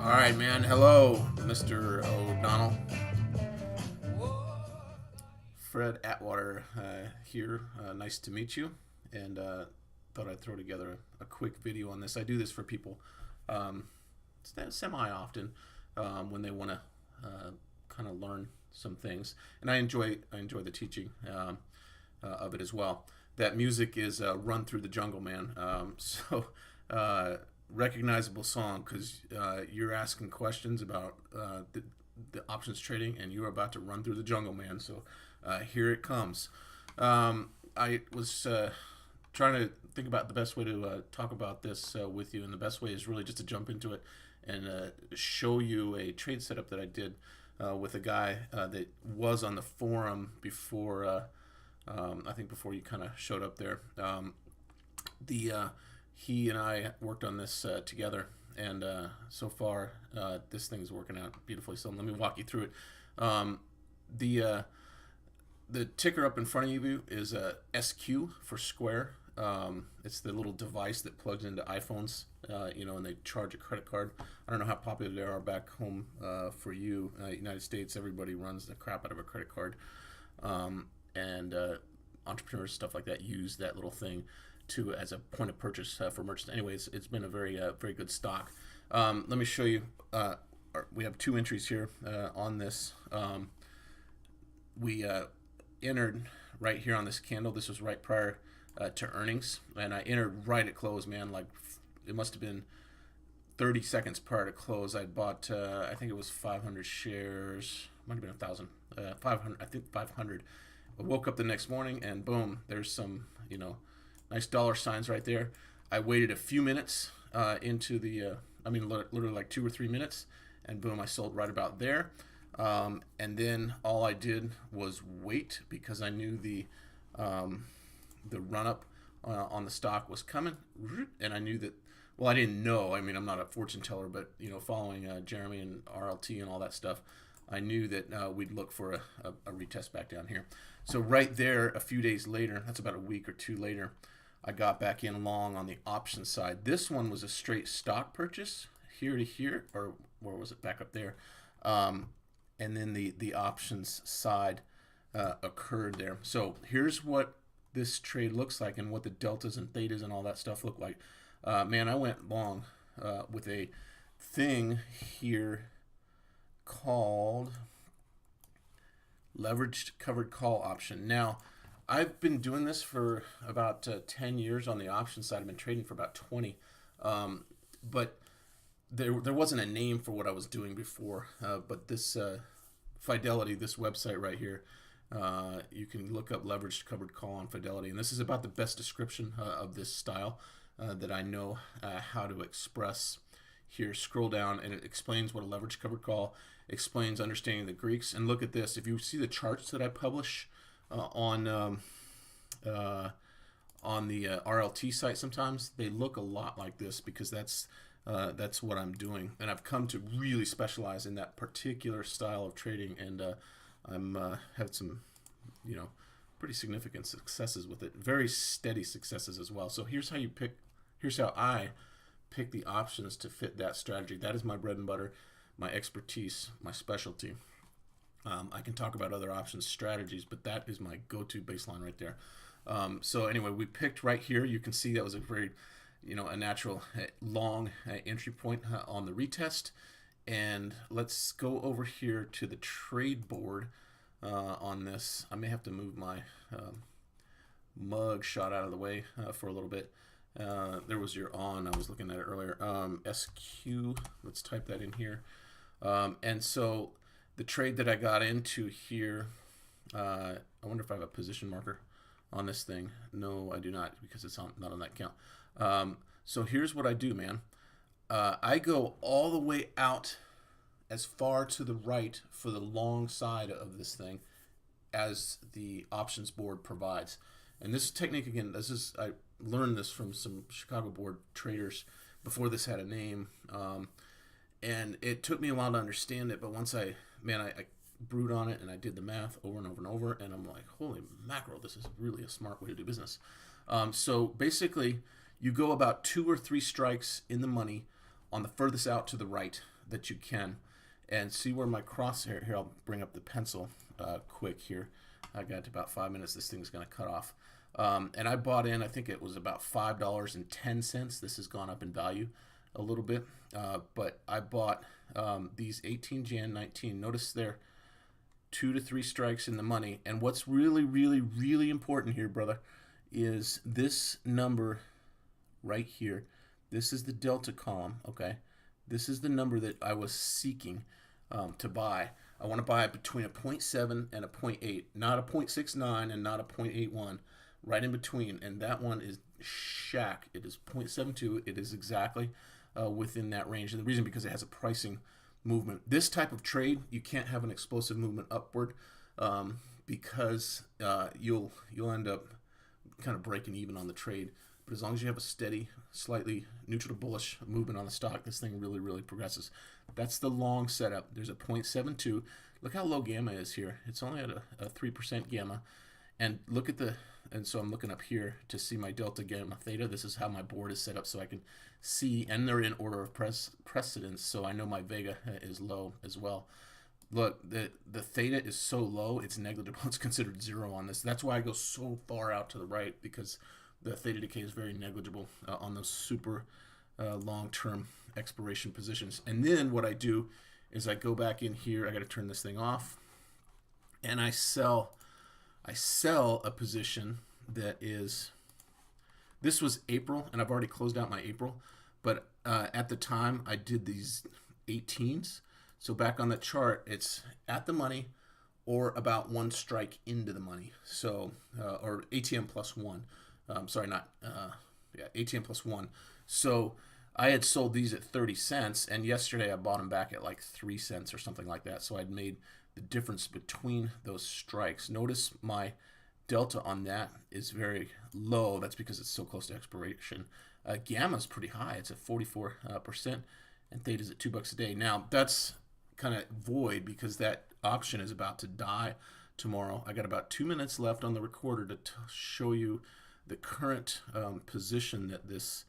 All right, man. Hello, Mr. O'Donnell. Fred Atwater here. Nice to meet you. And thought I'd throw together a quick video on this. I do this for people um, semi-often when they want to kind of learn some things, and I enjoy the teaching of it as well. That music is "Run Through the Jungle," man. Recognizable song because you're asking questions about the options trading, and you're about to run through the jungle, man. So here it comes. I was trying to think about the best way to talk about this with you, and the best way is really just to jump into it and show you a trade setup that I did with a guy that was on the forum before. I think before you kind of showed up there. He and I worked on this together, and so far this thing's working out beautifully. So let me walk you through it. The the ticker up in front of you is SQ for Square. It's the little device that plugs into iPhones, and they charge a credit card. I don't know how popular they are back home for you, United States. Everybody runs the crap out of a credit card, and entrepreneurs, stuff like that, use that little thing as a point of purchase for merchants. Anyways, it's been a very good stock. Let me show you. We have two entries here on this. We entered right here on this candle. This was right prior to earnings, and I entered right at close, man. Like, it must have been 30 seconds prior to close. I bought, I think it was 500 shares. Might have been 1,000. 500. I think 500. I woke up the next morning, and boom, there's some, nice dollar signs right there. I waited a few minutes into the, literally like 2 or 3 minutes, and boom, I sold right about there. And then all I did was wait because I knew the run up on the stock was coming, and I knew that. Well, I didn't know. I mean, I'm not a fortune teller, but following Jeremy and RLT and all that stuff, I knew that we'd look for a retest back down here. So right there, a few days later, that's about a week or two later, I got back in long on the option side. This one was a straight stock purchase, here to here, or where was it, back up there? And then the options side occurred there. So here's what this trade looks like and what the deltas and thetas and all that stuff look like. Man, I went long with a thing here called leveraged covered call option. Now, I've been doing this for about 10 years on the option side. I've been trading for about 20. But there wasn't a name for what I was doing before. But this Fidelity, this website right here, you can look up leveraged covered call on Fidelity. And this is about the best description of this style that I know how to express. Here, scroll down, and it explains what a leveraged covered call, explains understanding the Greeks. And look at this. If you see the charts that I publish on the RLT site, sometimes they look a lot like this because that's what I'm doing, and I've come to really specialize in that particular style of trading, and I'm had some pretty significant successes with it, very steady successes as well. So here's how I pick the options to fit that strategy. That is my bread and butter, my expertise, my specialty. I can talk about other options strategies, but that is my go-to baseline right there. So anyway, we picked right here. You can see that was a very, a natural long entry point on the retest. And let's go over here to the trade board on this. I may have to move my mug shot out of the way for a little bit. There was your on. I was looking at it earlier. SQ. Let's type that in here. And so the trade that I got into here, I wonder if I have a position marker on this thing. No, I do not, because it's not on that count. So here's what I do, man. I go all the way out as far to the right for the long side of this thing as the options board provides. And this technique, again, I learned this from some Chicago board traders before this had a name. And it took me a while to understand it, but once I brewed on it and I did the math over and over and over, and I'm like, holy mackerel, this is really a smart way to do business. So basically, you go about 2 or 3 strikes in the money on the furthest out to the right that you can, and see where my crosshair here. I'll bring up the pencil quick here. I got about 5 minutes. This thing's going to cut off. And I bought in, I think it was about $5.10. This has gone up in value a little bit. But I bought these 18 Jan 19. Notice they're 2 to 3 strikes in the money. And what's really, really, really important here, brother, is this number right here. This is the delta column, okay? This is the number that I was seeking to buy. I want to buy it between a 0.7 and a 0.8, not a 0.69 and not a 0.81, right in between. And that one is shack. It is 0.72. It is exactly within that range. And the reason, because it has a pricing movement. This type of trade, you can't have an explosive movement upward because you'll end up kind of breaking even on the trade. But as long as you have a steady, slightly neutral to bullish movement on the stock, this thing really, really progresses. That's the long setup. There's a 0.72. Look how low gamma is here. It's only at a 3% gamma. And look at and so I'm looking up here to see my delta gamma theta. This is how my board is set up so I can see, and they're in order of precedence, so I know my vega is low as well. Look, the theta is so low, it's negligible. It's considered 0 on this. That's why I go so far out to the right, because the theta decay is very negligible on those super long-term expiration positions. And then what I do is I go back in here. I got to turn this thing off, and I sell a position that is, this was April, and I've already closed out my April, but at the time I did these 18s. So back on the chart, it's at the money or about 1 strike into the money. So, or ATM plus 1. Sorry, not, ATM plus 1. So I had sold these at 30 cents, and yesterday I bought them back at like 3 cents or something like that. So I'd made the difference between those strikes. Notice my delta on that is very low. That's because it's so close to expiration. Gamma's pretty high. It's at 44%, and theta's at $2 a day. Now, that's kind of void because that option is about to die tomorrow. I got about 2 minutes left on the recorder to show you the current position that this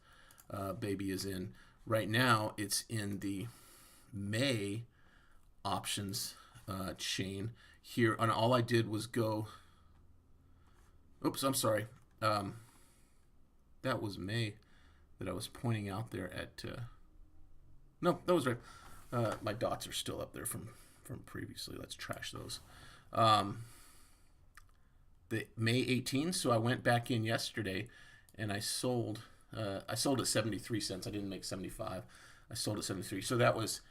baby is in. Right now, it's in the May options chain here, and all I did was go, oops, I'm sorry, that was May that I was pointing out there at, no, that was right. My dots are still up there from previously. Let's trash those. The May 18th, so I went back in yesterday and I sold at 73 cents. I didn't make 75. I sold at 73. So that was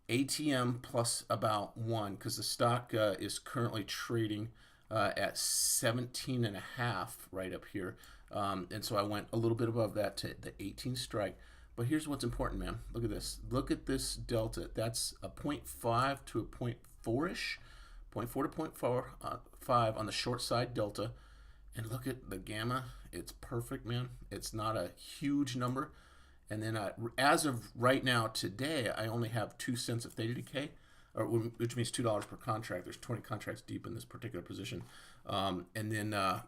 ATM plus about 1, because the stock is currently trading at 17.5 right up here. And so I went a little bit above that to the 18 strike. But here's what's important, man. Look at this. Look at this delta. That's a 0.5 to a 0.4-ish. 0.4 to 0.45 on the short side delta. And look at the gamma. It's perfect, man. It's not a huge number. And then as of right now, today, I only have 2 cents of theta decay, which means $2 per contract. There's 20 contracts deep in this particular position. And then that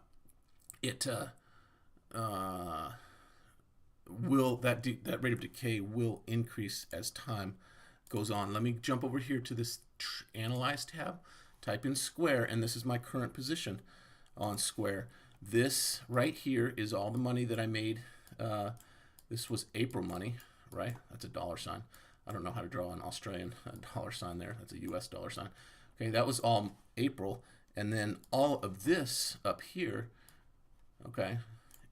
rate of decay will increase as time goes on. Let me jump over here to this Analyze tab, type in Square, and this is my current position on Square. This right here is all the money that I made. This was April money, right? That's a dollar sign. I don't know how to draw an Australian dollar sign there. That's a US dollar sign. Okay, that was all April. And then all of this up here, okay,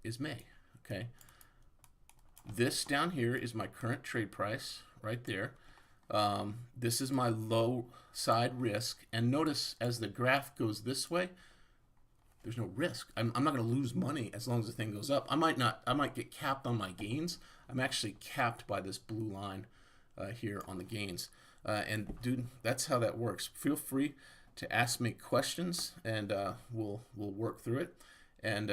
is May, okay? This down here is my current trade price right there. This is my low side risk. And notice as the graph goes this way, there's no risk. I'm not going to lose money as long as the thing goes up. I might get capped on my gains. I'm actually capped by this blue line here on the gains. And dude, that's how that works. Feel free to ask me questions, and we'll work through it. And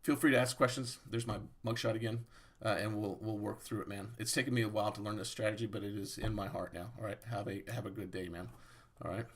feel free to ask questions. There's my mugshot again, and we'll work through it, man. It's taken me a while to learn this strategy, but it is in my heart now. All right, have a good day, man. All right.